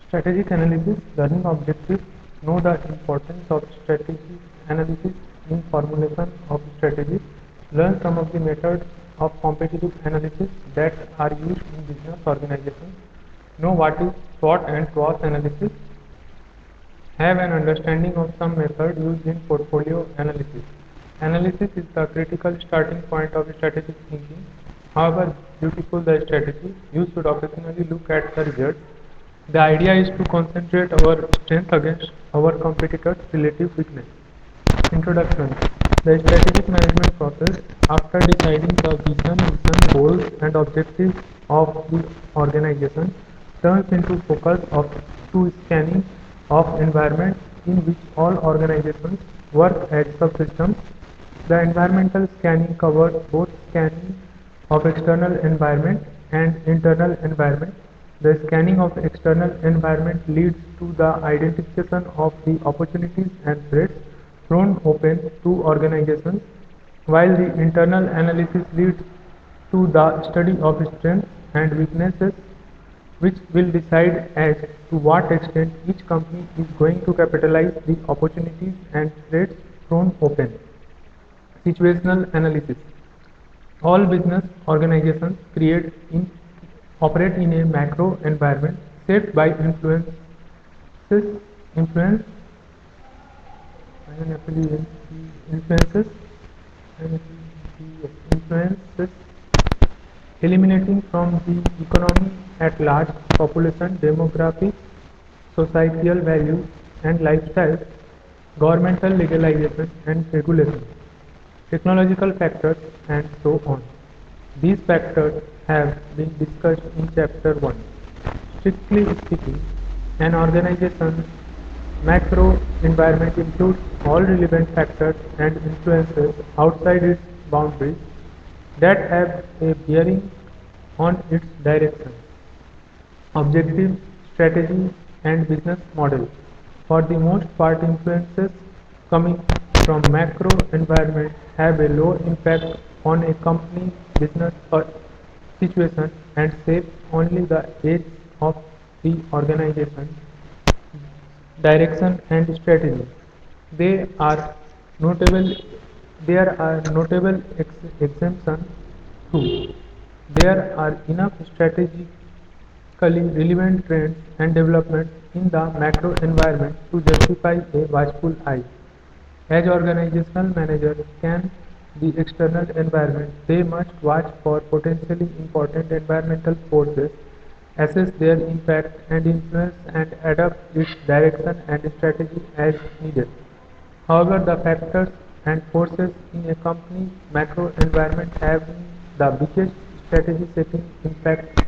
Strategic analysis, learning objectives, know the importance of strategic analysis in formulation of strategies, learn some of the methods of competitive analysis that are used in business organizations, know what is SWOT and TWAS analysis, have an understanding of some method used in portfolio analysis. Analysis is the critical starting point of strategic thinking. However beautiful the strategy, you should occasionally look at the results. The idea is to concentrate our strength against our competitors' relative weakness. Introduction. The strategic management process, after deciding the vision, mission, goals and objectives of the organization, turns into focus to scanning of environment in which all organizations work as subsystems. The environmental scanning covers both scanning of external environment and internal environment. The scanning of external environment leads to the identification of the opportunities and threats thrown open to organizations, while the internal analysis leads to the study of strengths and weaknesses, which will decide as to what extent each company is going to capitalize the opportunities and threats thrown open. Situational analysis. All business organizations operate in a macro environment shaped by influences influence influences influences eliminating from the economy at large, population, demographics, societal values and lifestyles, governmental legalization and regulation, technological factors and so on. These factors have been discussed in Chapter 1. Strictly speaking, an organization's macro environment includes all relevant factors and influences outside its boundaries that have a bearing on its direction, objective, strategy and business model. For the most part, influences coming from macro environment have a low impact on a company's business situation and shape only the edge of the organization direction and strategy. They are notable. There are notable exemptions too. There are enough strategically relevant trends and developments in the macro environment to justify a watchful eye. As organizational managers scan the external environment, they must watch for potentially important environmental forces, assess their impact and influence and adapt its direction and strategy as needed. However, the factors and forces in a company's macro environment having the biggest strategy setting impact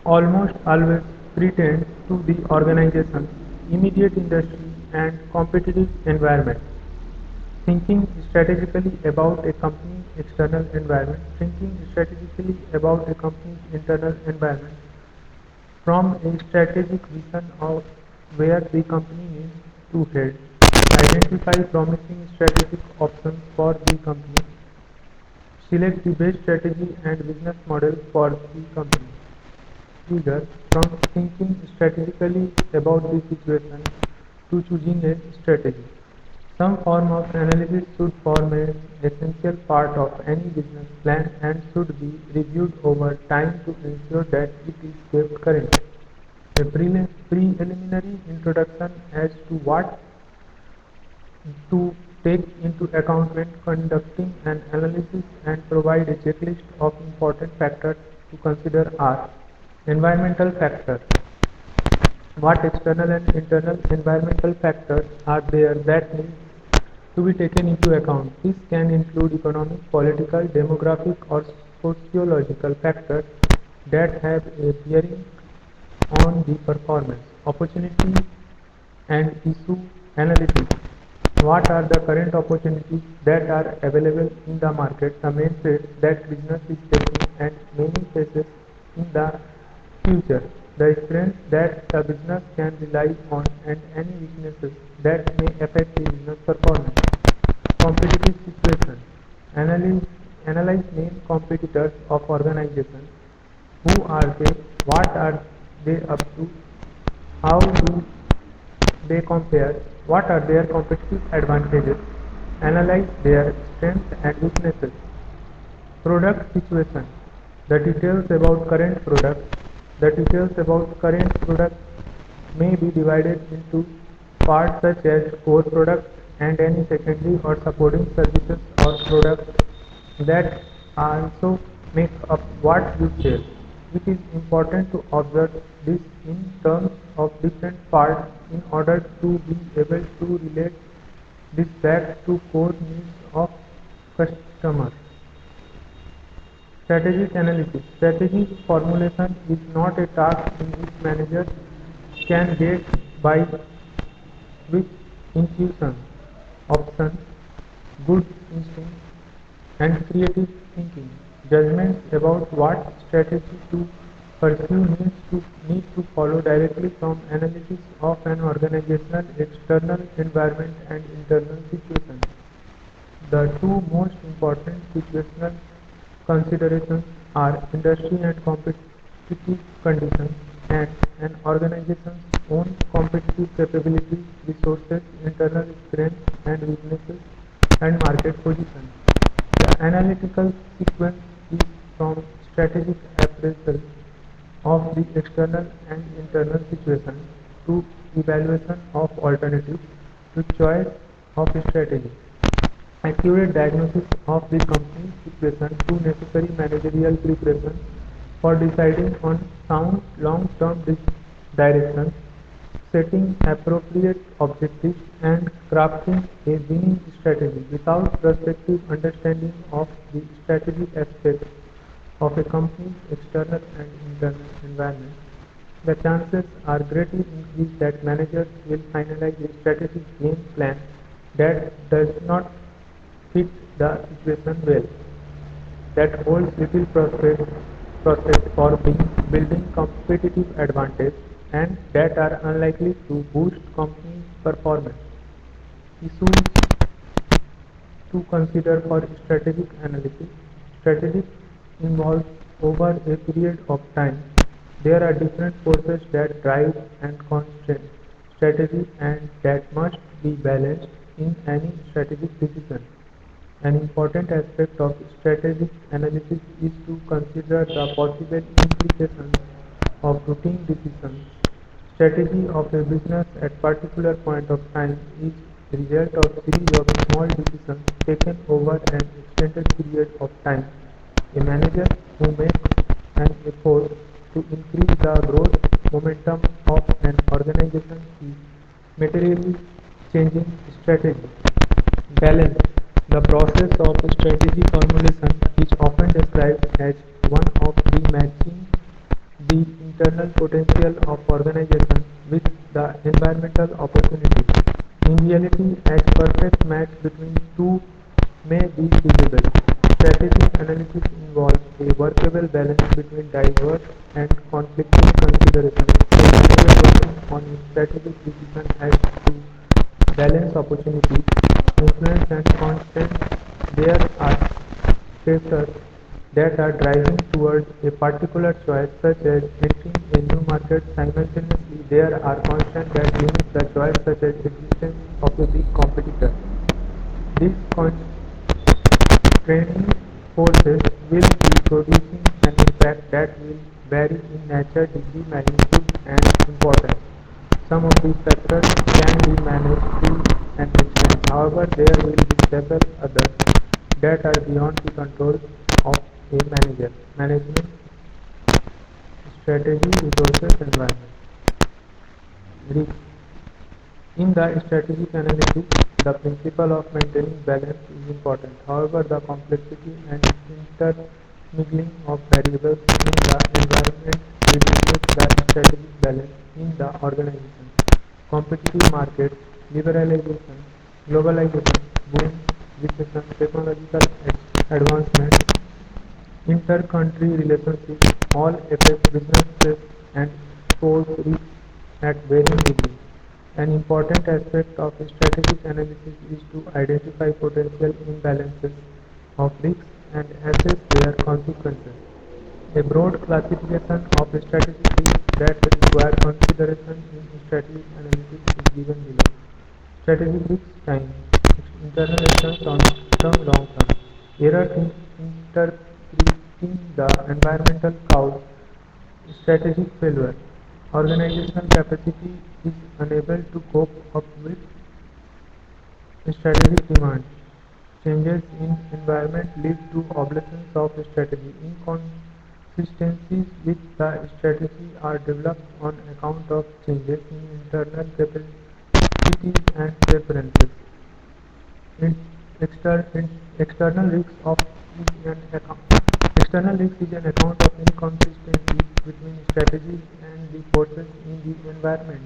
almost always pertain to the organization's immediate industry and competitive environment. Thinking strategically about a company's external environment, thinking strategically about a company's internal environment from a strategic vision of where the company needs to head, identify promising strategic options for the company, select the best strategy and business model for the company. Trigger from thinking strategically about the situation to choosing a strategy. Some form of analysis should form an essential part of any business plan and should be reviewed over time to ensure that it is kept current. A preliminary introduction as to what to take into account when conducting an analysis and provide a checklist of important factors to consider are: environmental factors. What external and internal environmental factors are there that need to be taken into account? This can include economic, political, demographic or sociological factors that have a bearing on the performance. Opportunity and issue analysis. What are the current opportunities that are available in the market, the main threats that business is facing and many faces in the future, the strengths that the business can rely on and any weaknesses that may affect the business performance. Competitive situation. Analyze main competitors of organizations. Who are they? What are they up to? How do they compare? What are their competitive advantages? Analyze their strengths and weaknesses. Product situation. The details about current product. The details about current product may be divided into parts such as core product and any secondary or supporting services or products that also make up what you sell. It is important to observe this in terms of different parts in order to be able to relate this back to core needs of customers. Strategic analysis. Strategy formulation is not a task in which managers can get by with intuition, options, good instinct, and creative thinking. Judgments about what strategy to pursue need to follow directly from analysis of an organizational external environment and internal situation. The two most important situational considerations are industry and competitive conditions and an organization's own competitive capabilities, resources, internal strengths and weaknesses, and market position. The analytical sequence is from strategic appraisal of the external and internal situation to evaluation of alternatives to choice of strategy. Accurate diagnosis of the company's situation to necessary managerial preparation for deciding on sound long-term directions, setting appropriate objectives, and crafting a winning strategy. Without prospective understanding of the strategic aspects of a company's external and internal environment, the chances are greatly increased that managers will finalize a strategic game plan that does not fit the situation well, that holds little prospect for building competitive advantage, and that are unlikely to boost company performance. Issues to consider for strategic analysis. Strategic involves over a period of time. There are different forces that drive and constrain strategy and that must be balanced in any strategic decision. An important aspect of strategic analysis is to consider the possible implications of routine decisions. Strategy of a business at particular point of time is the result of series of small decisions taken over an extended period of time. A manager who makes an effort to increase the growth momentum of an organization is materially changing strategy. Balance. The process of strategy formulation is often described as one of the matching the internal potential of organization with the environmental opportunities. In reality, a perfect match between two may be feasible. Strategic analysis involves a workable balance between diverse and conflicting considerations. A manager working on a strategic decision has to balance opportunities, influence and constraints. There are factors that are driving towards a particular choice, such as entering a new market. Simultaneously, there are constraints that limit the choice, such as existence of a big competitor. These constraining forces will be producing an impact that will vary in nature, degree, magnitude, and importance. Some of these factors can be managed to an extent. However, there will be several others that are beyond the control of a manager. Management, strategy, resources, environment. Risk. In the strategic analysis, the principle of maintaining balance is important. However, the complexity and intermingling of variables in the environment reduces the strategic balance in the organization. Competitive markets, liberalization, globalization, boom, recession, technological advancement, inter-country relationships all affect businesses and pose risks at varying degrees. An important aspect of strategic analysis is to identify potential imbalances of risks and assess their consequences. a broad classification of strategic risks that require consideration in strategic analysis is given below. Strategic risks time, internal actions on term long term, error in interpreting the environmental cause, strategic failure, organizational capacity is unable to cope up with strategic demand. Changes in environment lead to obsolescence of strategy. Inconsistencies with the strategy are developed on account of changes in internal capacities and preferences. In external risks of is an account. External risk is an account of inconsistencies between strategies and the forces in the environment.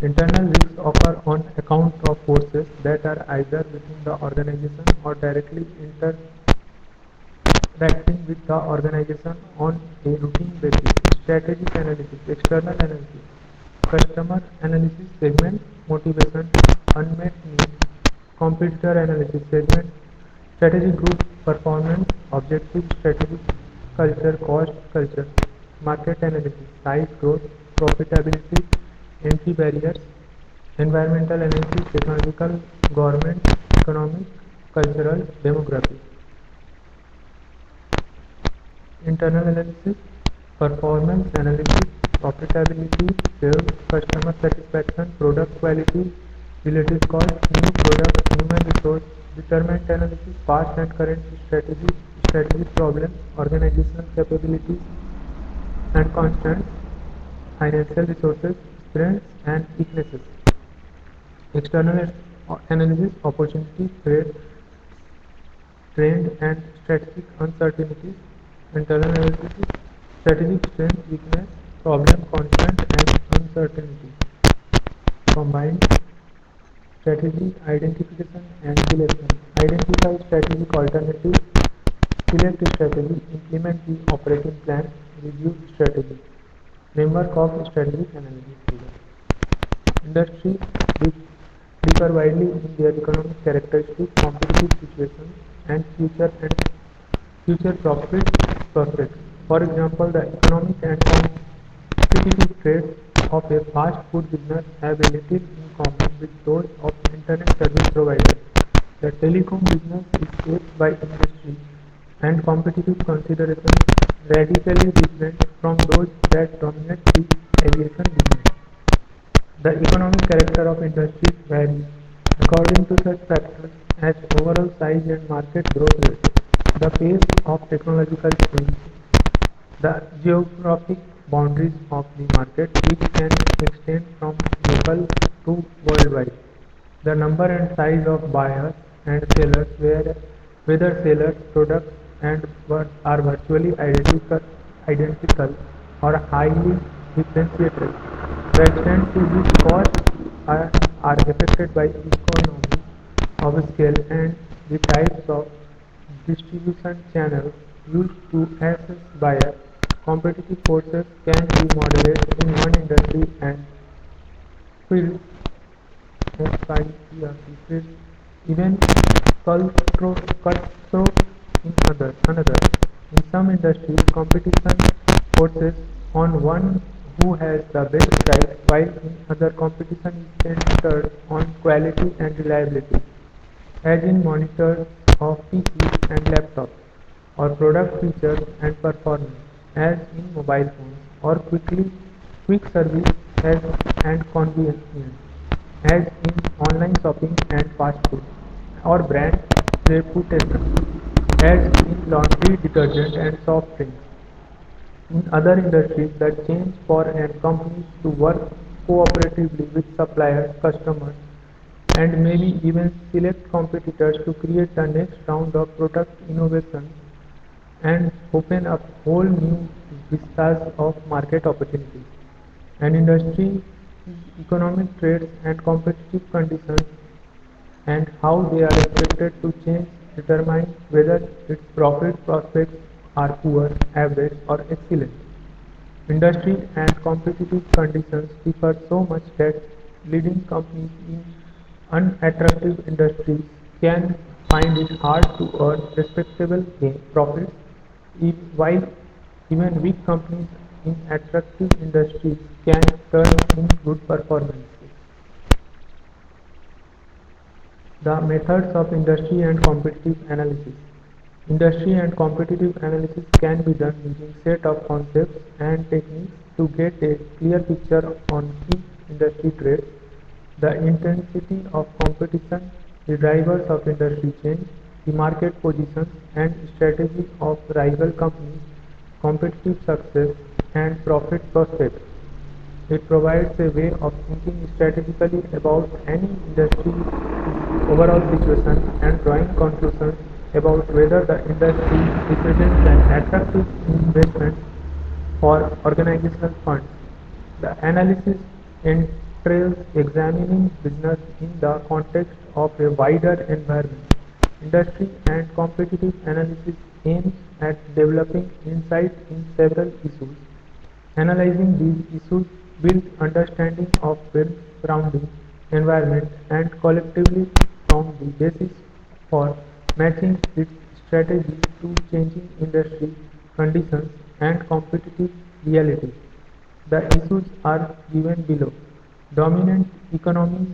Internal risks occur on account of forces that are either within the organization or directly interacting with the organization on a routine basis. Strategic analysis, external analysis, customer analysis, segment motivation, unmet needs, competitor analysis, segment, strategic group performance, objective, strategic culture, cost culture, market analysis, size, growth, profitability, entry barriers, environmental analysis, technological, government, economic, cultural, demographic. Internal analysis, performance analysis, profitability, sales, customer satisfaction, product quality, relative cost, new product, human resource, determinant analysis, past and current strategies, strategic problems, organizational capabilities and constants, financial resources, strengths and weaknesses. External analysis, opportunity, threat, trend and strategic uncertainties. Internal analysis, strategic strength, weakness, problem, constant and uncertainty. Combined strategy, identification and selection. Identify strategic alternatives, select strategy, implement the operating plan, review strategy. Framework of strategic analysis. Industries differ widely in their economic characteristics, competitive situations, and future profit prospects. For example, the economic and competitive traits of a fast food business have a little in common with those of internet service providers. The telecom business is shaped by industry and competitive considerations radically different from those that dominate the aviation business. The economic character of industries varies according to such factors as overall size and market growth rate, the pace of technological change, the geographic boundaries of the market, which can extend from local to worldwide, the number and size of buyers and sellers, whether sellers' products and are virtually identical or highly differentiated, the extent to which costs are affected by economies of scale, and the types of distribution channels used to access buyers. Competitive forces can be moderate in one industry and fierce fierce, even cutthroat in another. In some industries, competition forces on one who has the best price, while in other competition is centered on quality and reliability, as in monitors of PCs and laptops, or product features and performance, as in mobile phones, or quick service as and convenience, as in online shopping and fast food, or brand reputation, as in laundry detergent and soft drinks. In other industries, the change for a company to work cooperatively with suppliers, customers, and maybe even select competitors to create the next round of product innovation and open up whole new vistas of market opportunities. An industry's economic traits and competitive conditions and how they are expected to change determine whether its profit prospects are poor, average, or excellent. Industry and competitive conditions differ so much that leading companies in unattractive industries can find it hard to earn respectable profits while Even weak companies in attractive industries can turn in good performance. The methods of industry and competitive analysis. Industry and competitive analysis can be done using set of concepts and techniques to get a clear picture on key industry trends, the intensity of competition, the drivers of industry change, the market positions and strategy of rival companies, competitive success, and profit prospects. It provides a way of thinking strategically about any industry overall situation and drawing conclusions about whether the industry represents an attractive investment for organizational funds. The analysis entails examining business in the context of a wider environment. Industry and competitive analysis aims at developing insight in several issues. Analyzing these issues builds understanding of firms' surrounding environment and collectively form the basis for matching its strategy to changing industry conditions and competitive realities. The issues are given below. Dominant economic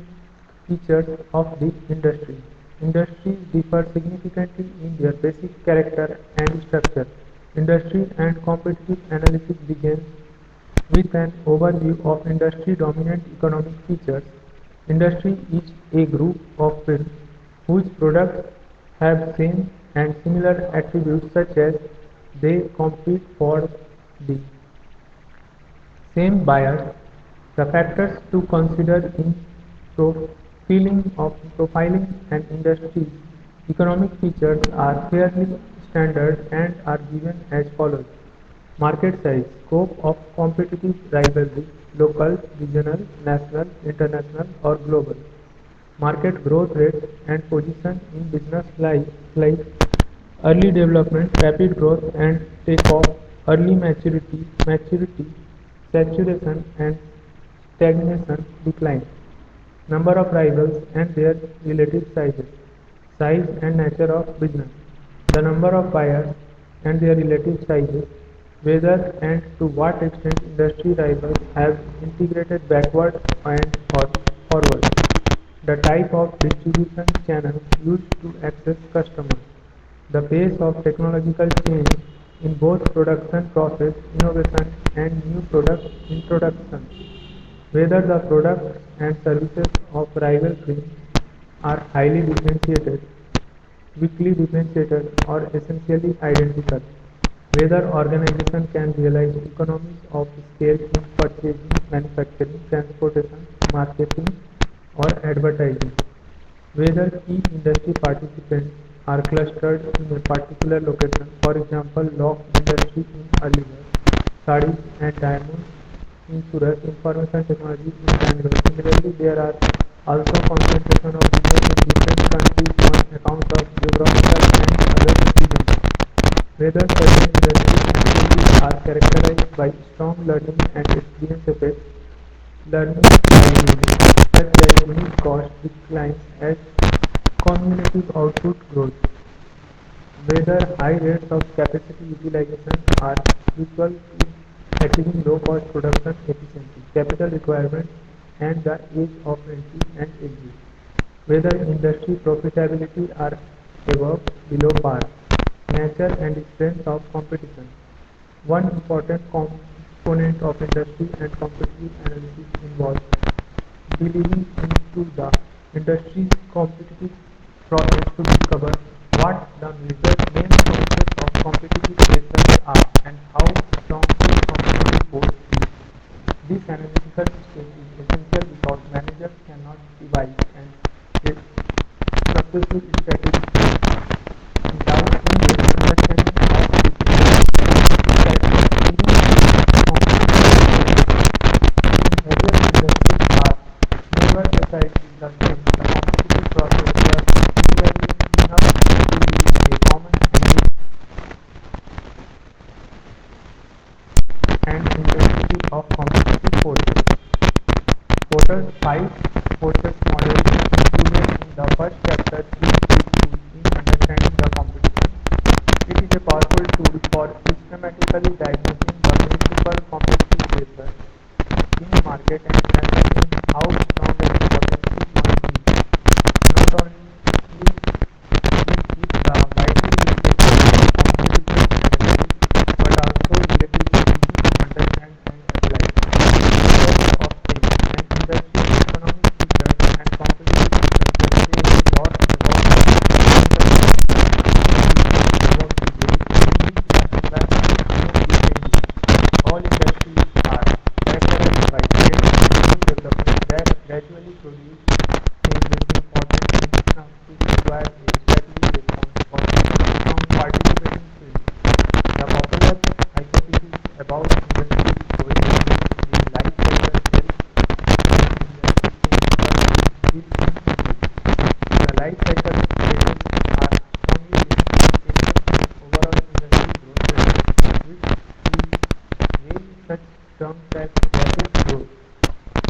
features of the industry. Industries differ significantly in their basic character and structure. Industry and competitive analysis begins with an overview of industry dominant economic features. Industry is a group of firms whose products have same and similar attributes such as they compete for the same buyers. The factors to consider in profiling an industry's economic features are fairly standard and are given as follows. Market size, scope of competitive rivalry, local, regional, national, international or global. Market growth rates and position in business like early development, rapid growth and takeoff, early maturity, saturation and stagnation, decline. Number of rivals and their relative sizes, size and nature of business, the number of buyers and their relative sizes, whether and to what extent industry rivals have integrated backward and or forward, the type of distribution channels used to access customers, the pace of technological change in both production process innovation and new product introduction, whether the products and services of rival firms are highly differentiated, weakly differentiated, or essentially identical, whether organization can realize economies of scale in purchasing, manufacturing, transportation, marketing, or advertising, whether key industry participants are clustered in a particular location, for example, lock industry in Aligarh, sarees and diamonds in Surat, information technology in Bangalore. Similarly, there are also concentration of business in different countries on account of geographical and other reasons. Whether certain industries and activities are characterized by strong learning and experience effects, learning by using, such that unit cost declines as cumulative output grows. Whether high rates of capacity utilization are equal to achieving low-cost production efficiency, capital requirements, and the age of entry and exit. Whether industry profitability are above, below par, nature and strength of competition. One important component of industry and competitive analysis involves delving into the industry's competitive process to discover what the main sources of competitive pressures are and how strong each competitive force is. This analytical step is essential because managers cannot devise and successful strategies without in-depth understanding of the that even competitive in major industries are never precisely the same. The competitive process was clearly enough to be a common engine and intensity of competitive forces. Porter's 5 forces model is included in the first chapter 3 tool in understanding the competition. It is a powerful tool for systematically diagnosing get an analysis in how strong and potential one is. Not only is it widely respected competitive analysis, but also relatively easy to understand and apply. Because of this, an industry economic research and competitive research say a lot about the about the way in which environment is changing. All industries are characterized by steady new development that gradually produce changes important and skill require a strategic response from participating fields. The popular hypothesis about industries growing in the life cycle helps industry change or is increasing. The life cycle stages are strongly linked to changes in overall industry growth rate, which is really such terms as rapid growth,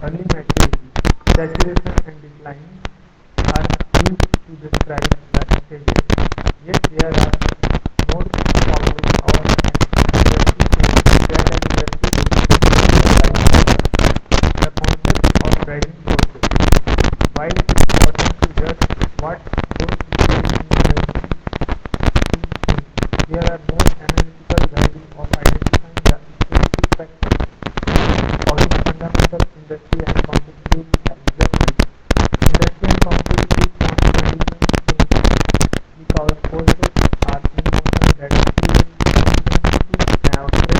early maturity, saturation and decline are used to describe the stages. Yet there are more powerful or an industry stage that an industry will change in the life cycle. The concept of driving forces. While it's important to judge what those stages in industry there are more analytical values of identifying the specific factors causing fundamental industry and competitive adjustments. Industry and competitive conditions change because forces are in motion that create competitive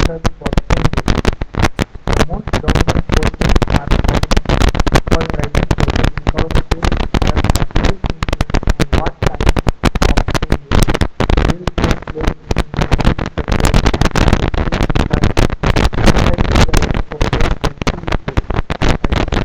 pressure for changes. The most dominant forces are called driving forces because they have the biggest influence on what kind of changes will take place in industry structures and competitive environments. Analyzing driving forces in three steps.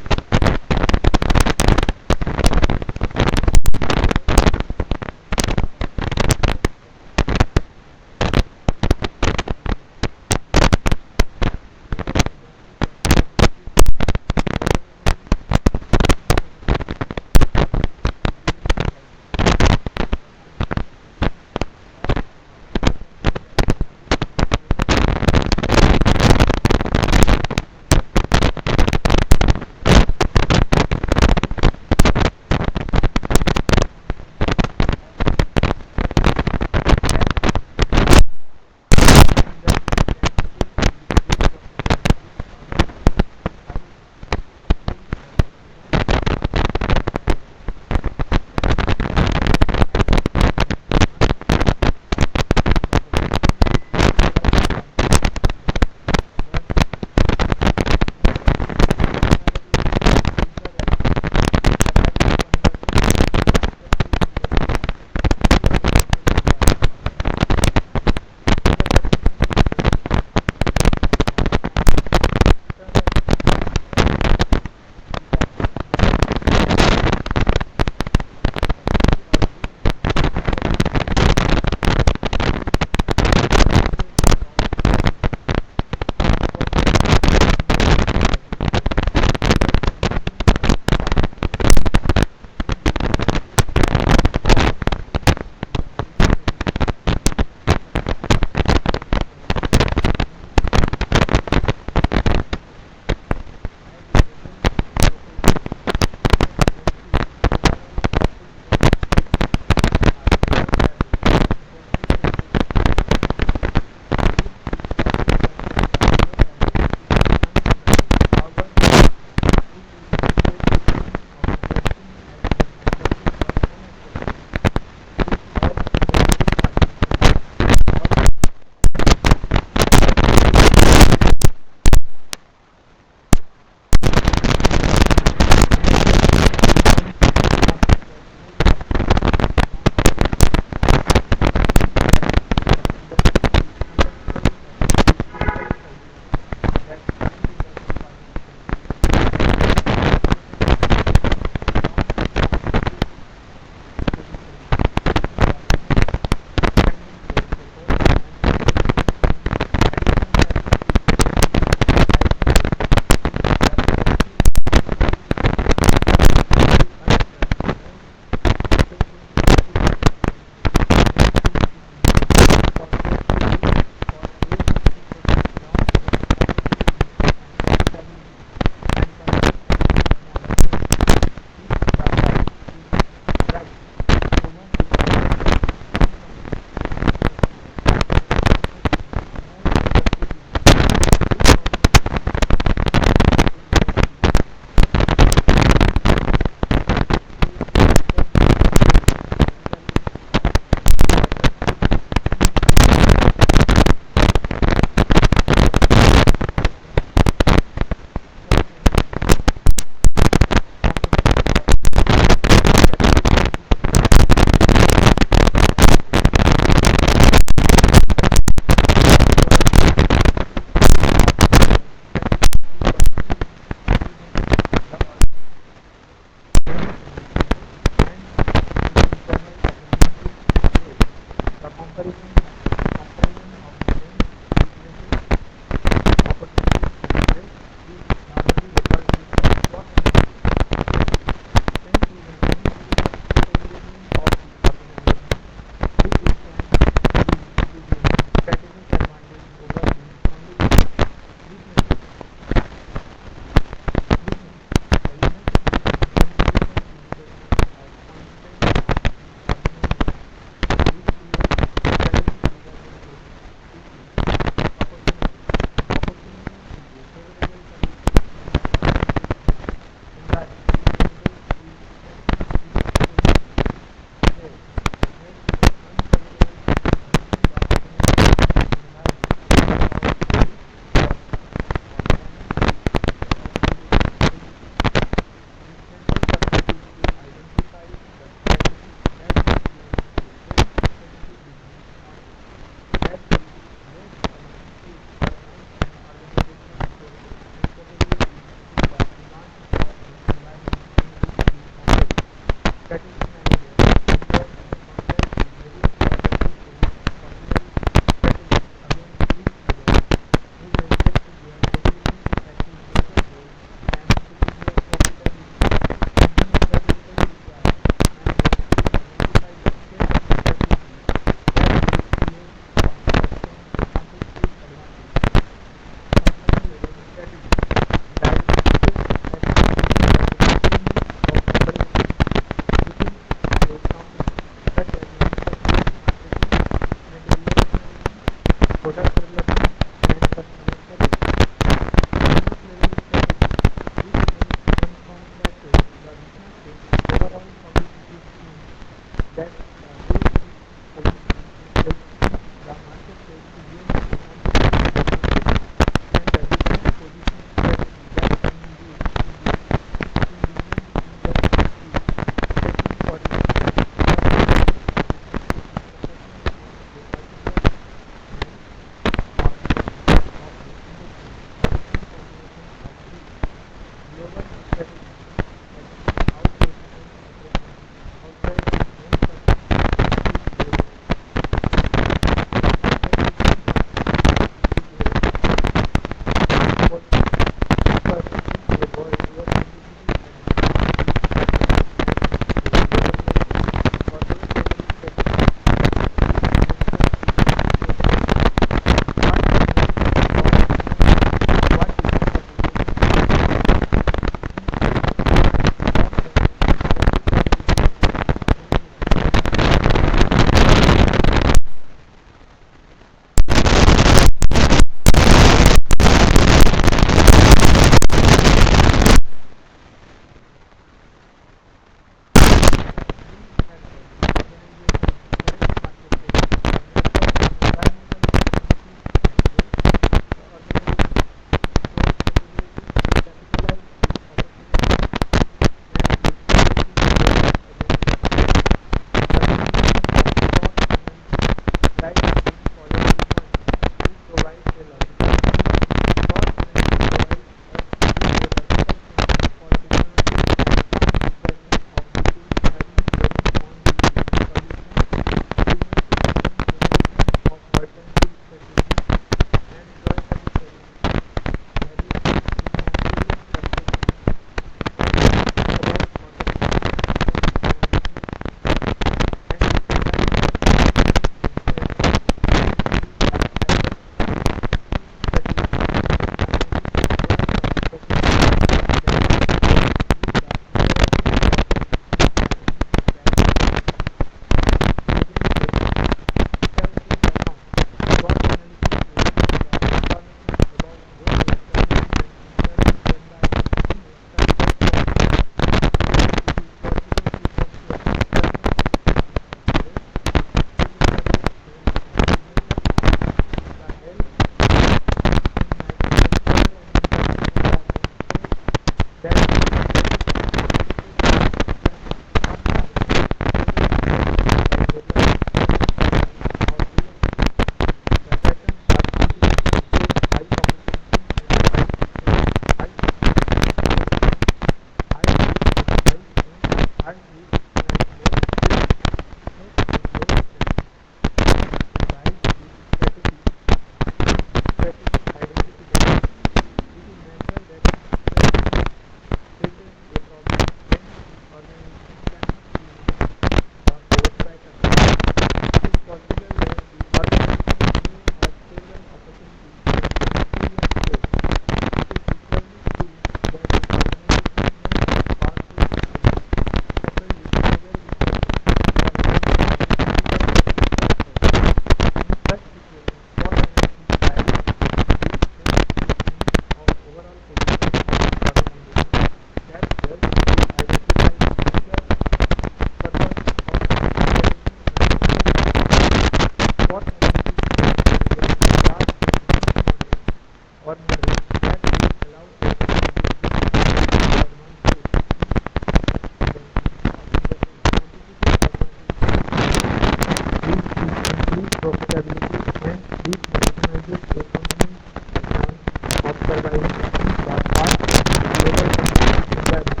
global competitive environment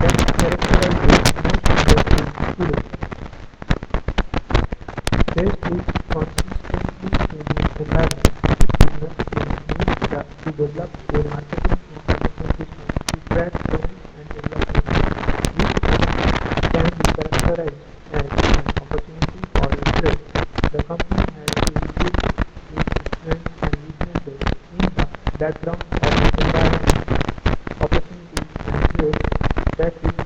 that characterizes most industries today. Faced with consistently changing environment, business teams need to develop a marketing information system to track trends and developments, which can be characterized as an opportunity or a threat. The company has to keep its strengths and weaknesses in the background of the environment, opportunities and threats. That is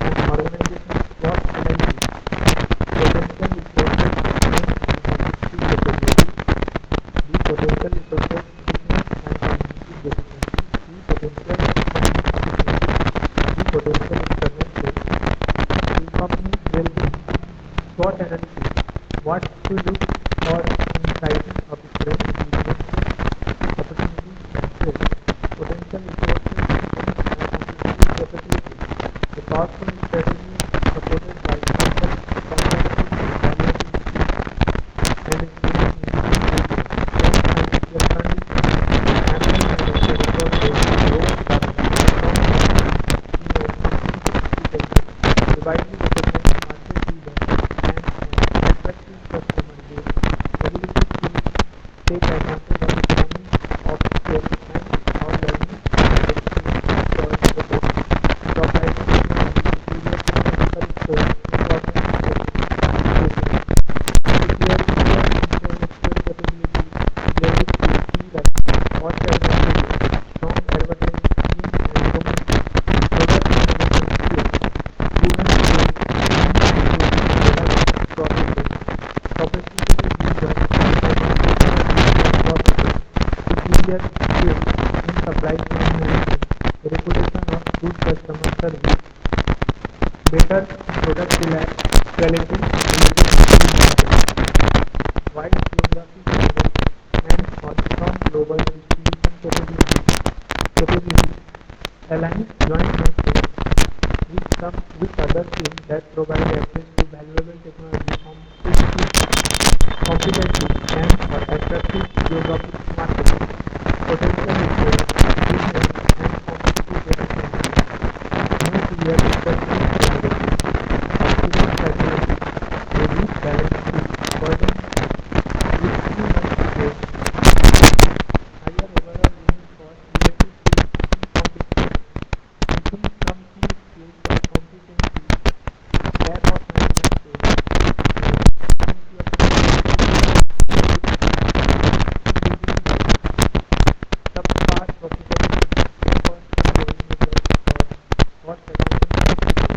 an organization's SWOT analysis. Potential resources, strengths and competitive capabilities. The potential resources, weakness and competitive deficiencies. The potential opportunities. The potential external threats. The company's well-being. SWOT analysis. What to look for in sizing up strengths, weaknesses, opportunities and threats. Potential resources, strengths and competitive capabilities. A powerful strategy supported by simple, comprehensive evaluation and experienced individuals. Strong financial condition. Ample financial resources to grow the business. Strong brand in a company segment. A widely recognized market leader and an attractive customer base. Ability to take advantage of economies of scale and/or learning and experience curve effects. Proprietary technology, superior technological skills, important specifications. Superior intellectual capability related to key values, cost advantages, strong advertising and promotion, product innovation skills, proven skills in creating product processes, sophisticated user understanding technology and processes, superior skills in supply chain management, a reputation of good customer service, better product quality related to market, wide geographic coverage and/or strong global distribution capabilities, alliance joint ventures with other teams that provide access to valuable technology, competitive and/or attractive geographic markets. Potential resource, weakness and competitive deficiencies. No clear strategy generation. Optimal psychology. A weak balance sheet burden with too much growth. Higher overall unit cost related to key competitors. Missing some key skills or competencies. Lack of management training. Efficiency of subpar profitability, cost control measures or cost accounting practices,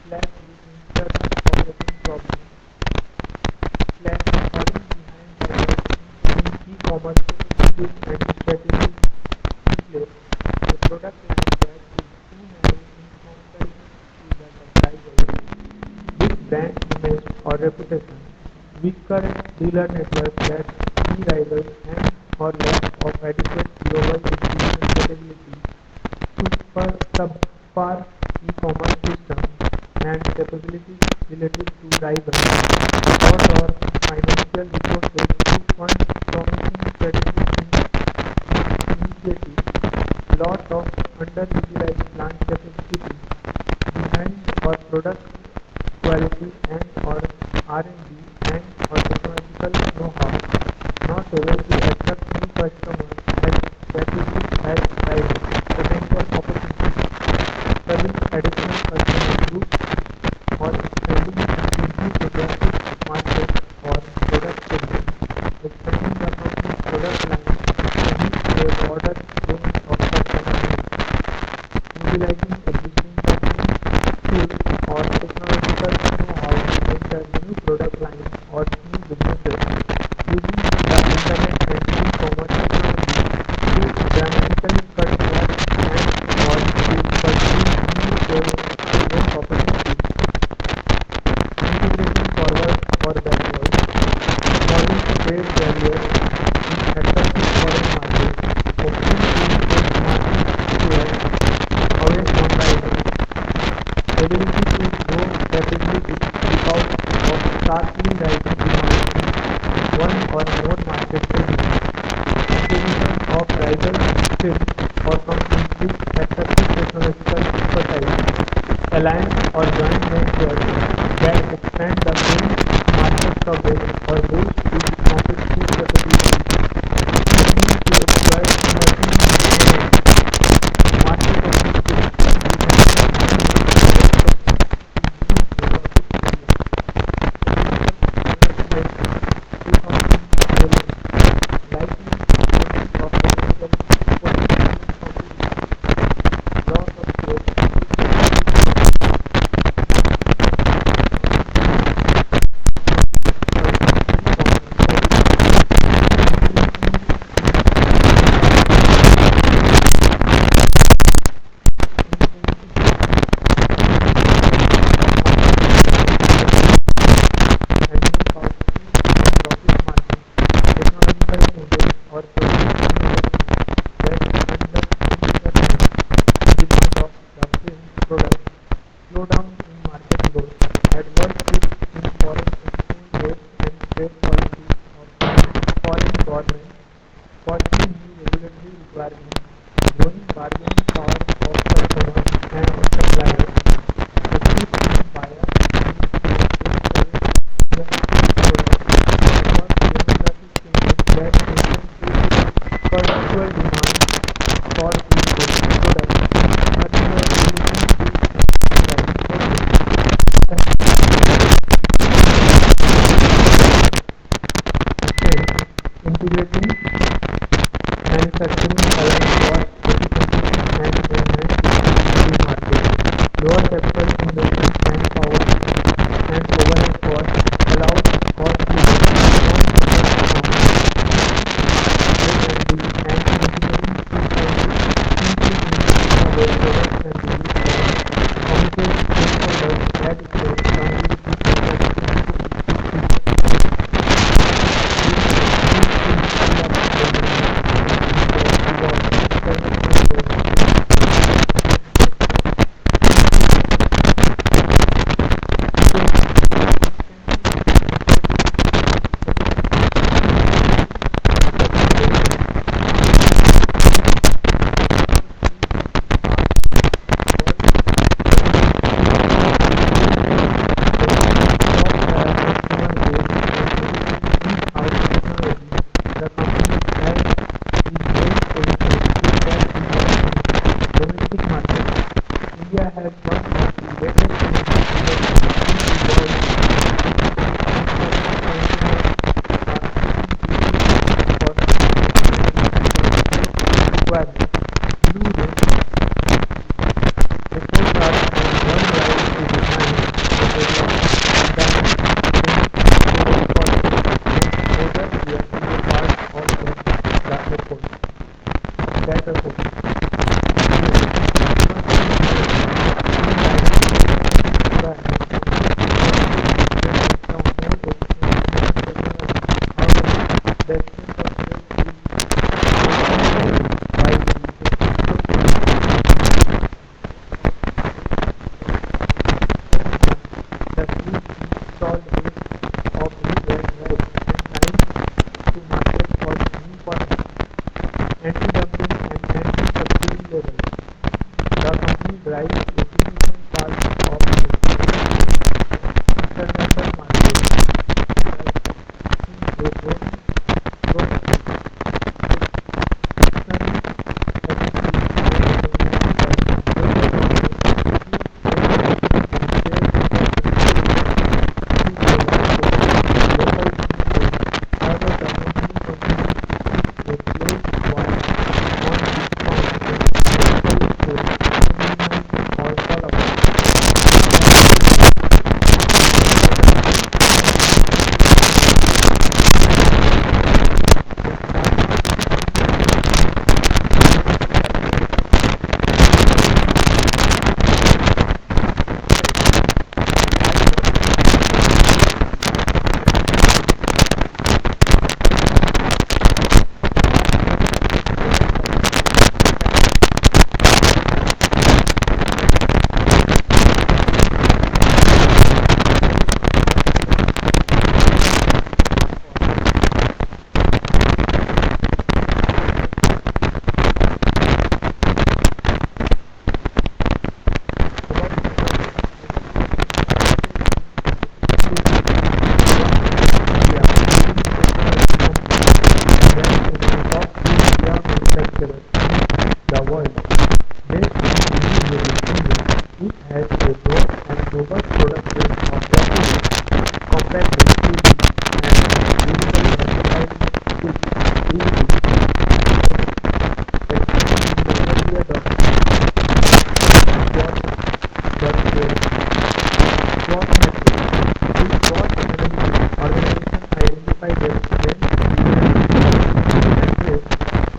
clash with internal operating problems, falling behind rivals in putting e-commerce capabilities and strategies in place, a product line that is too narrow in comparison to the supply volume, weak brand image or reputation, weaker dealer network that key rivals and/or lack of adequate global distribution capability, subpar e-commerce system and capabilities related to rivals, short or financial resources to fund promising strategic initiatives, lot of underutilized plant capacity, behind or product quality and/or R&D and/or technological know-how, not able to attract new customers as strategic as rivals. Potential opportunities. Serving additional customer groups or expanding into new geographic markets or product segments. Expanding the company's product line to meet a broader range of customer needs. Utilizing existing company skills or technology skill or companies with attractive technological expertise, alliance or joint ventures that expand the same market coverage or boost its competitive capabilities, aiming to exploit emerging technologies, market objectives, slowdown in market growth, adverse shifts in foreign exchange rates and trade policies of foreign governments, costly new regulatory requirements, growing bargaining power of customers and suppliers, a shift in buyers' needs and preferences in adverse demographic changes that accentuate perpetual demand for these products, nothing else solution to integrating manufacturing align cost efficiency and enhance free market. Lower capital investment, manpower and overhead costs allows cost leaders strong focus on R&D and engineering to simply innovate products and reduce costs. Committed stakeholders at scale, accountability for India has one of the latest industries requirements. Blue Ring reports are on one rise to define the development dynamic and other year is a part of the report. The huge installed base of reware helps and time to market for new products, anti-dumping and anti-subsidy levels. The company drives a significant part of its international market, thus seeing a growing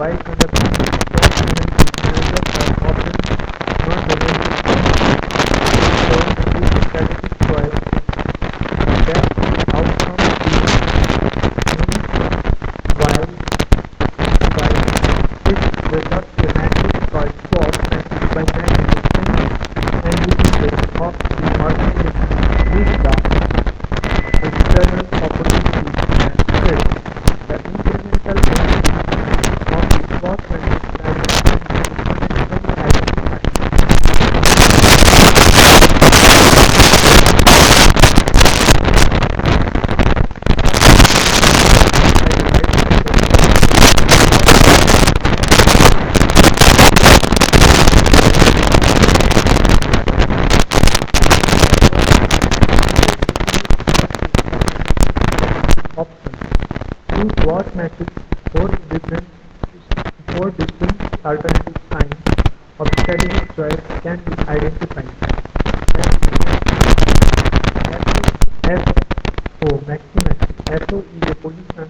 while conducting strong analysis, managers are often not able to so this strategic choice that outcome is while it results semantic choice swap matches by matching the strengths and weaknesses of the organization with the external opportunities and threats. The incremental benefits of the SWOT matrix systematically identified. Options. Through SWOT matrix, four distinct alternative kinds of strategic choice can be identified. SO maximatic. SO is a position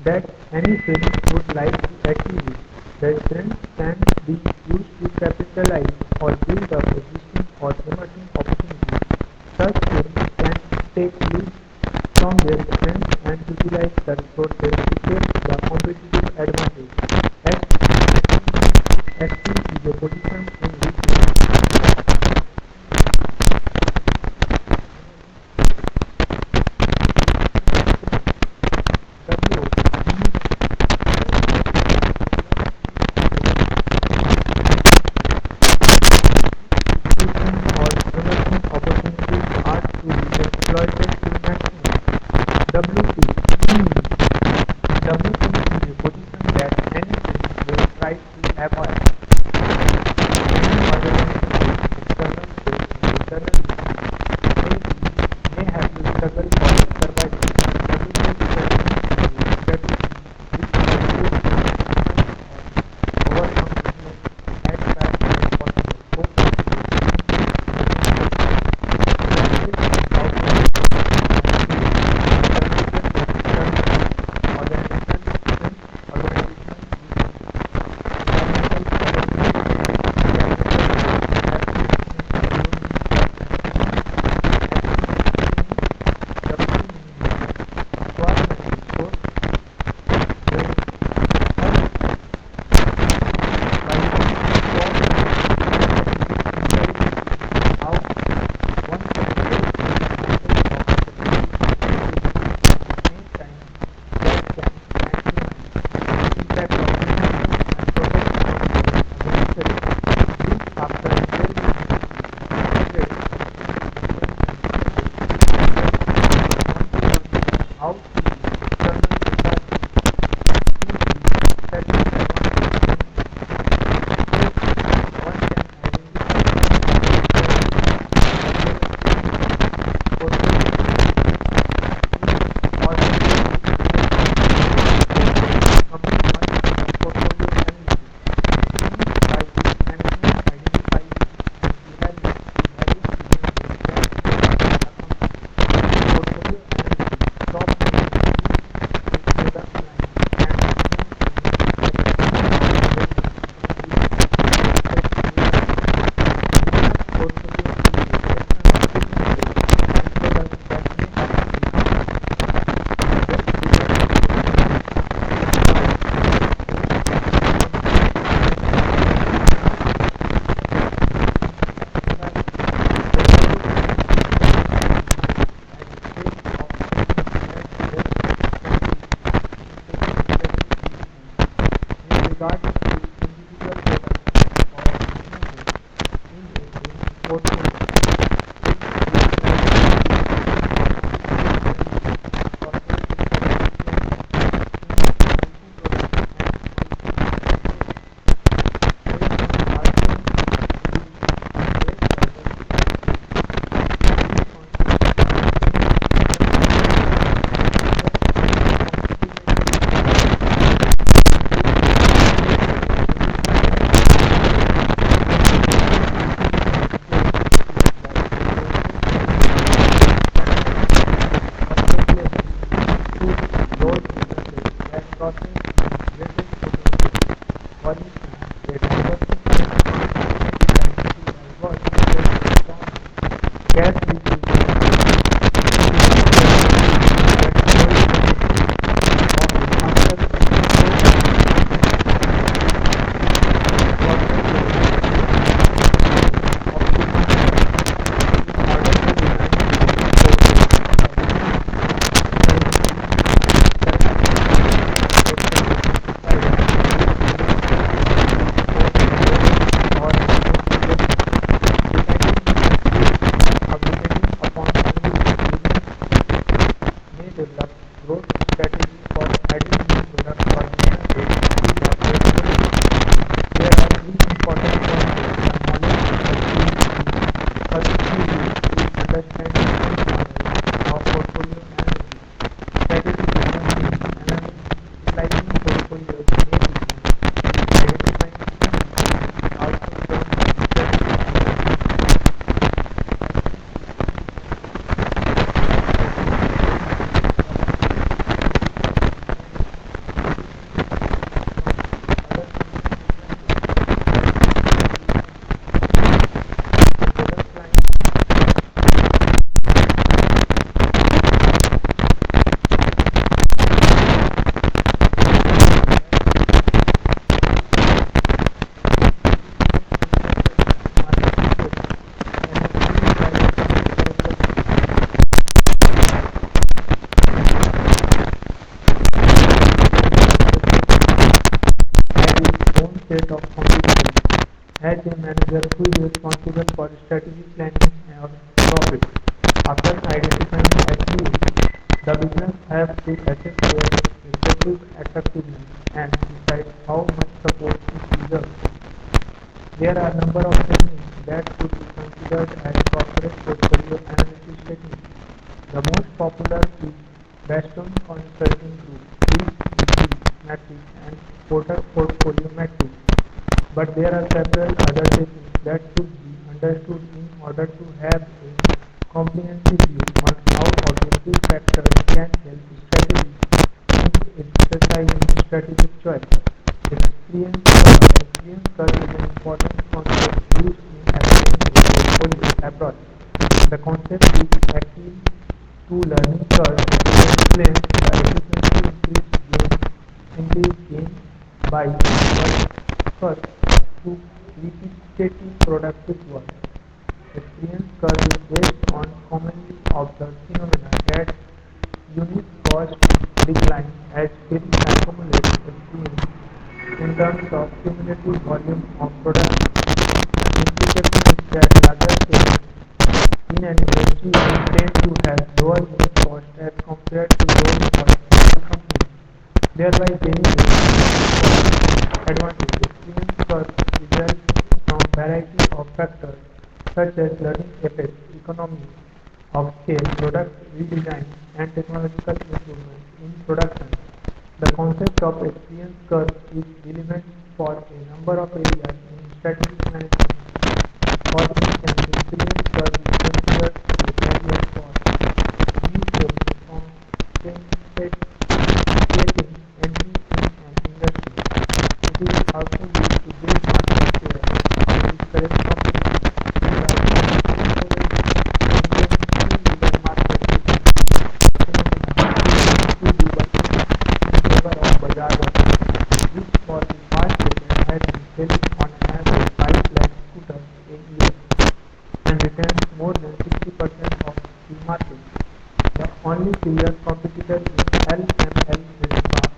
that any firm would like to achieve. The strength can be used to capitalize or build up existing or emerging opportunities. Such firms can take lead from their strengths and utilize the resources to take the competitive advantage. ST is a position in which volume and a diversified strategy as was based on cash may develop growth strategy for adding new products or benefits to the portfolio. There are three important points here. The knowledge of the key is understanding of portfolio management. Strategy business means analyzing portfolios may begin identifying key also from strategy product line has its own set of competitors. As a manager who is responsible for strategic planning or profit, after identifying SBA, the business has to assess their respective effectiveness and decide how much support is deserved. There are a number of techniques that could be considered as corporate portfolio analysis techniques. The most popular is Baston Consulting Group, PEG matrix, and Porter portfolio matrix. But there are several other techniques that should be understood in order to have a comprehensive view on how objective factors can help strategies in exercising strategic choice. Experience curve is an important concept used in applying a portfolio approach. The concept is akin to learning curve. It explains the efficiency increase gained by first through repetitive productive work. Experience curve is based on commonly observed phenomena that unit cost decline as skills accumulate experience in terms of cumulative volume of production. The implication is that larger sales in an industry tend to have lower unit cost as compared to low cost small companies, thereby gaining a advantage. Experience curve results from variety of factors such as learning effects, economies of scale, product redesign, and technological improvements in production. The concept of experience curve is relevant for a number of areas in strategic management. For instance, experience curve is considered a barrier for new sales compensating entry in an industry. It is also used to build market share and discourage competition. These are illegal market phenomena to be working in favor of Bajaj Auto, which for the past decade has been selling on average 5 lakh scooters a year and retains more than 60% of the market. The only serious competitor is LML Infra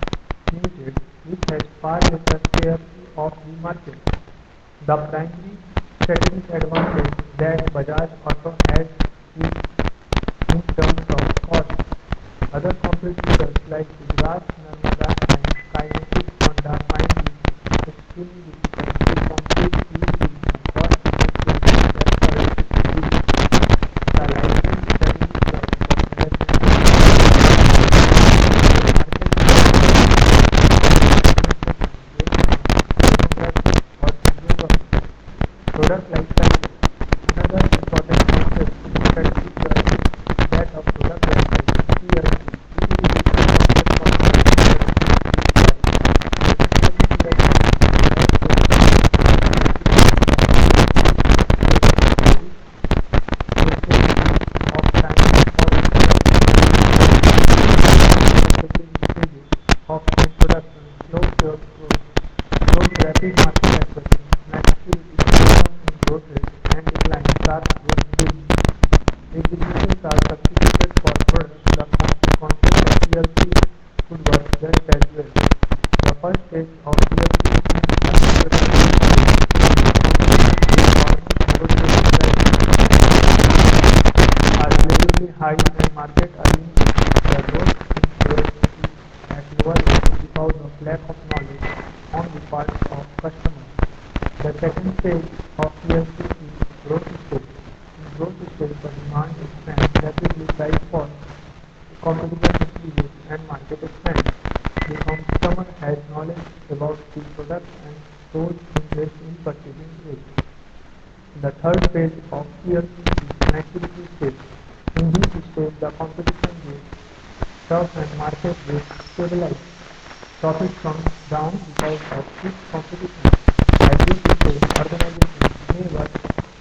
Limited, which has far lesser share of the market. The primary strategic advantage that Bajaj Auto has is in terms of cost. Other competitors like Gujarat Narmada and Kinetic Honda find it extremely difficult to compete easily in cost effectiveness as per its use. The likely strategic curve for management is a market based on demographics or geography. Product life cycle. Another important concept in strategic curve is that of product life cycle (PLC). It is a concept of managing product used by manufacturing rapid market acquisition, maturity, slowdown in growth rate, and decline, sharp growth stage. Executives are substituted for products. The concept of PLC could work just as well. The first stage of PLC is accelerated are relatively high and markets are limited. The growth in PLC at lower levels because of lack of knowledge on the part of customers. The second stage of PLC is growth stage. In growth stage, the demand expands rapidly, price falls, competition increases, and market expands. The customer has knowledge about the product and shows interest in purchasing it. The third phase of PLC is maturity stage. In this stage, the competition gets tough and market gets stabilized. Profit comes down because of this competition. At this stage, organizations may work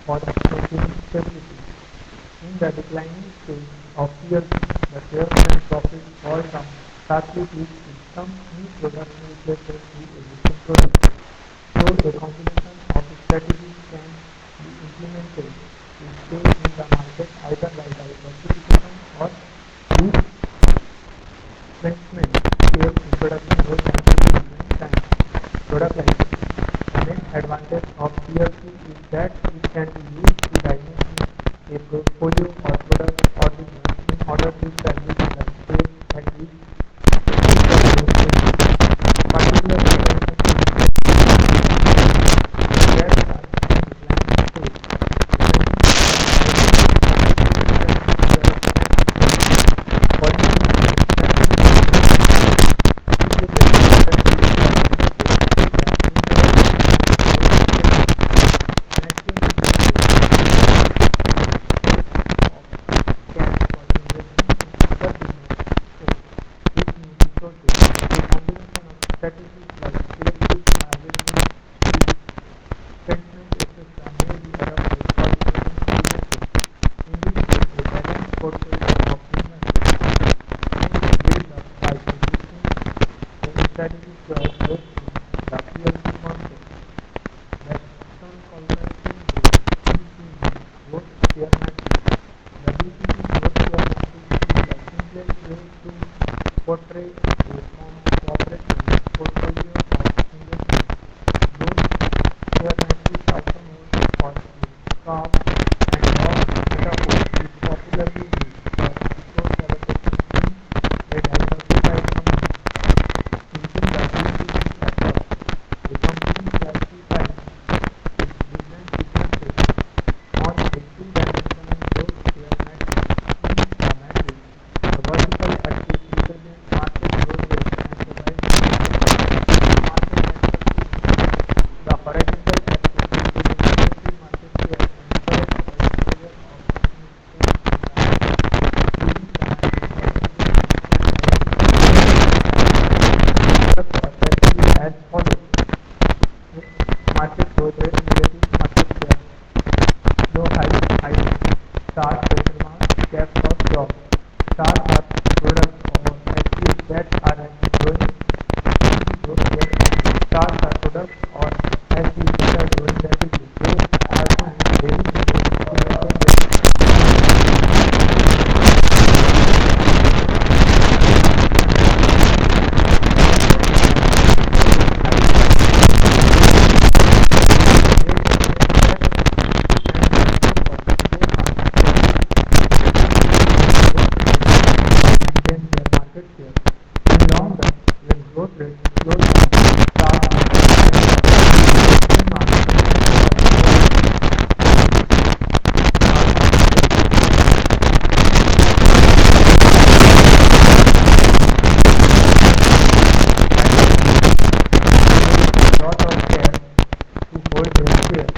for maintaining stability. In the declining stage of PLC, the sales and profits fall down sharply due to some new products replaces the existing products. So a combination of strategies can be implemented to stay in the market either by diversification or retrenchment. Sales, introduction, growth, and distribution time. Product license. The main advantage of PLC is that it can be used to diagnose a portfolio or product or business in order to establish the stage at which particular strategies like selective harvesting, retrenchment, etc. may be adopted for different businesses. In this case, a balanced portfolio of businesses may be built up by existing strategies to address the PLC concept. The Stone Consulting Group BCG growth share matrix. The BCG growth share matrix is the simplest way to portray a cooperative portfolio of investments. Those share matrix, also known as SCOP and log metaphor, is popularly used for resource allocation in a diversified company. Using the BCG approach, a company classifies its different businesses on a two-dimensional growth share matrix. In the matrix, the vertical axis represents market growth rate and the right the horizontal axis represents relative market share and corrects the exposure of companies based on the using the matrix organizations can identify as follows: market growth rate, relative market share, low high star question mark cap of job. Stars are products or SKUs that are growing growth rate, and stars are products or SKUs that are growing rapidly. They are to daily invest to maintain their market share. In long run, when growth rate slows down, stars lot of cash to hold their share.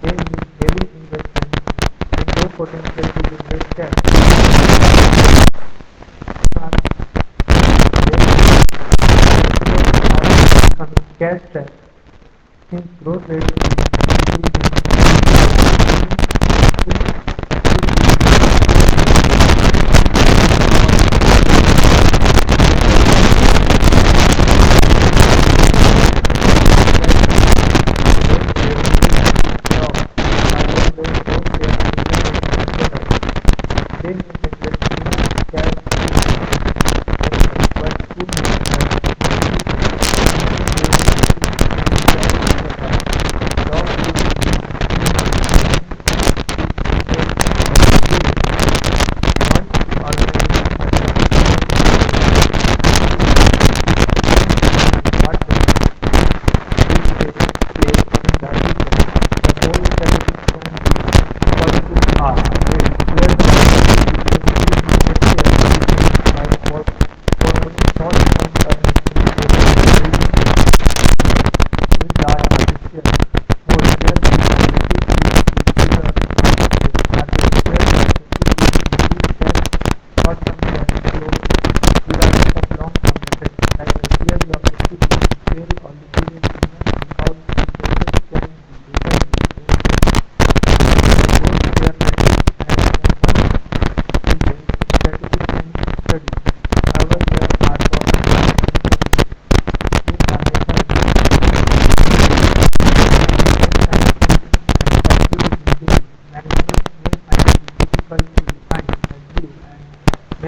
They need daily investment and no potential to generate cash. Becoming cash strapped since growth rate is increasing.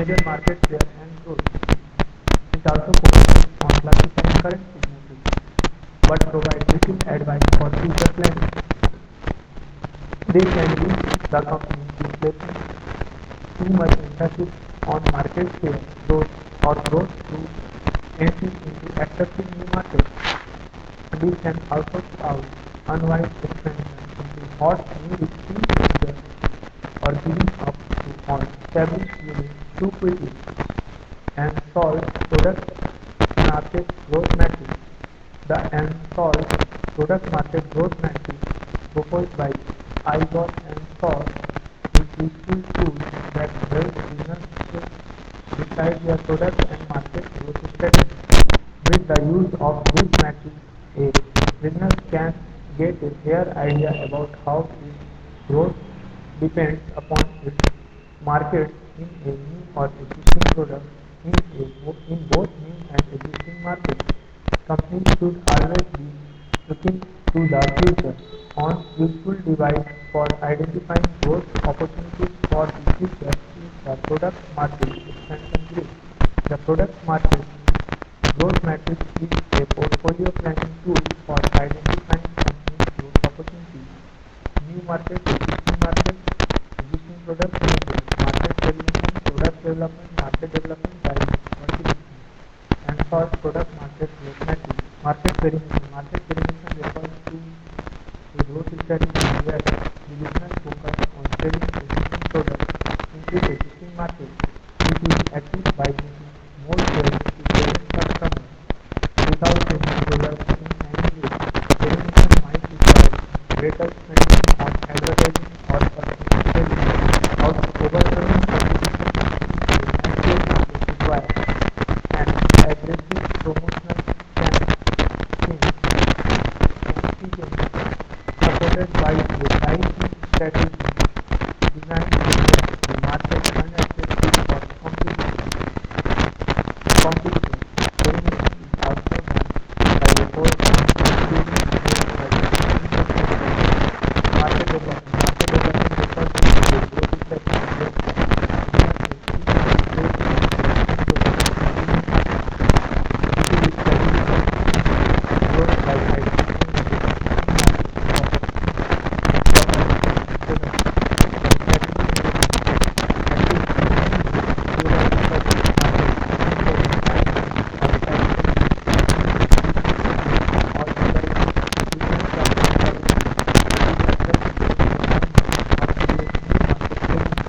measure market share and growth. It also focuses on classifying current businesses, but provides little advice for future planning. They can lead the company to placing too much emphasis on market share growth or growth through entry into attractive new markets. This can also cause unwise expansion into hot new risky ventures or giving up on established units too quickly. And solve product market growth matrix. The unsolved product market growth matrix proposed by IGOS and SOL is useful tool that helps businesses decide their product and market growth strategy. With the use of this matrix, a business can get a fair idea about how its growth depends upon its market in a new or existing product in both new and existing markets. Companies should always be looking to the future on useful device for identifying growth opportunities for the future is the product market expansion grid. The product market growth matrix is a portfolio planning tool for identifying companies' growth opportunities. New market, existing product, new growth, market development by verticalization, and solve product market growth matrix. Market perimeter. Market perimeter refers to a growth strategy where the business focus on selling existing products into existing markets. It is achieved by making more sales to present customers without changing products in any way. Perimeter might require greater spending on advertising or customer service. Overcoming competition in a mature market requires an aggressive promotional campaign supported by a pricing strategy designed to make the market unattractive for competitors. Perimeter is also done by a program including market development. Market development refers to a growth strategy whereby businesses seek to place an existing product in a new market. It is strategically growth by identifying the existing market opportunities for the existing product. The strategy may be active in many ways, geographically, market entering outside the region, or utilizing business process strategies to attract growth customers or create new market segments.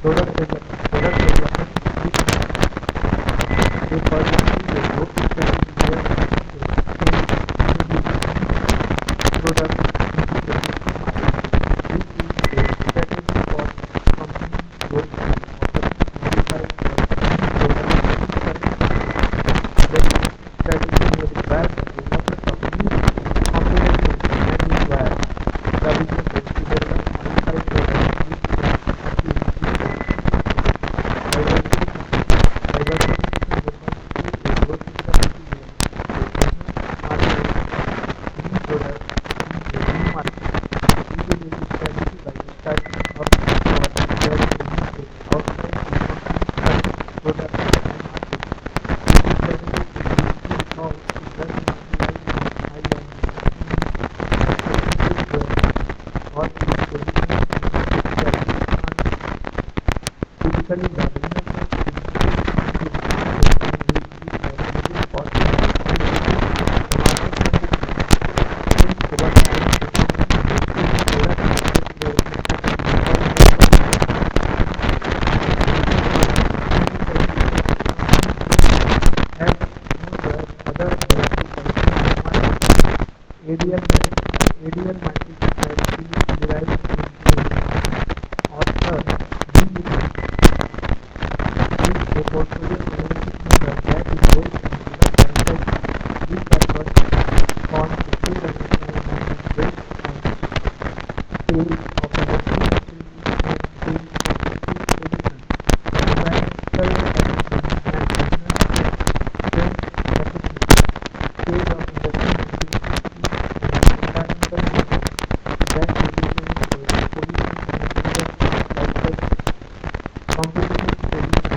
Product development. Product development refers to a growth strategy where businesses aim to introduce new products into existing markets. This is a strategy for companies' growth by offering modified or new products in current markets. This strategy may require the development of new competencies and require the businesses to develop modified products which can compete with existing markets. Diversification refers to a growth strategy where a business markets new products in a new market. Usually a strategy by starting up or acquiring businesses outside the company's current product and market. This strategy is used to solve the current marginalized island businesses where what is a business in established market. Typically, the businesses include markets in which it has little or no presence. The market conditions change over time depending on the existing product market where a strategy involves the company existing market into the existing company's growth has no choice other than to pursue new markets. ADL matrix strategy derives its name. Author B is a portfolio analysis method that is based on product life cycle. This effort forms a two-dimensional matrix based on stage of industry maturity and stage of its position, environmental efficiency and business strength efficiency. Stage of industry maturity is an environmental matrix that represents the position in industry life cycle. Competitive position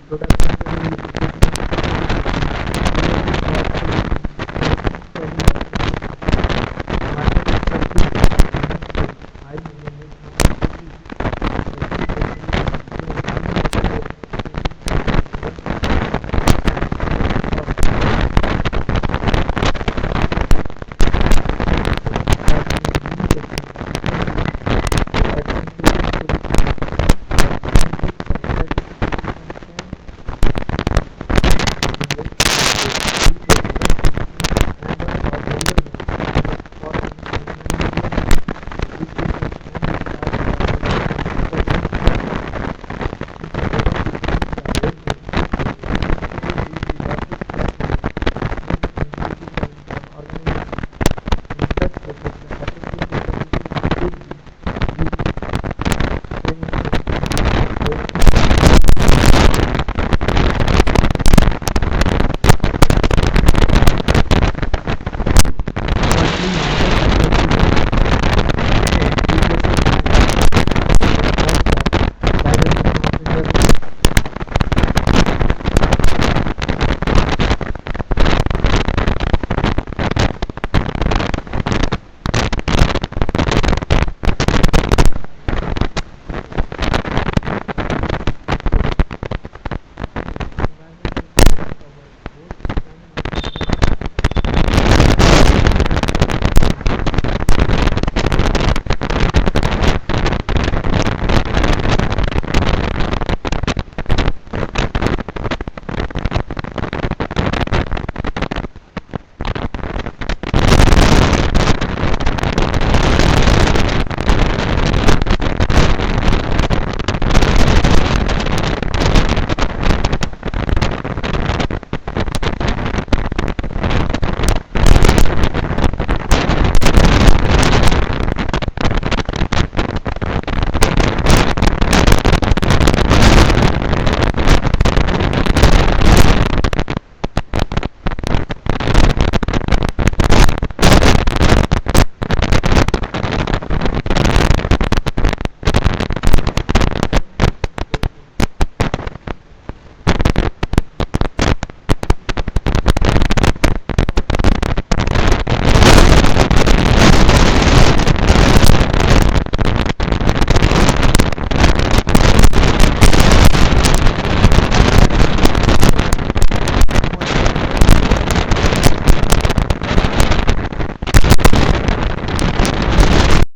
product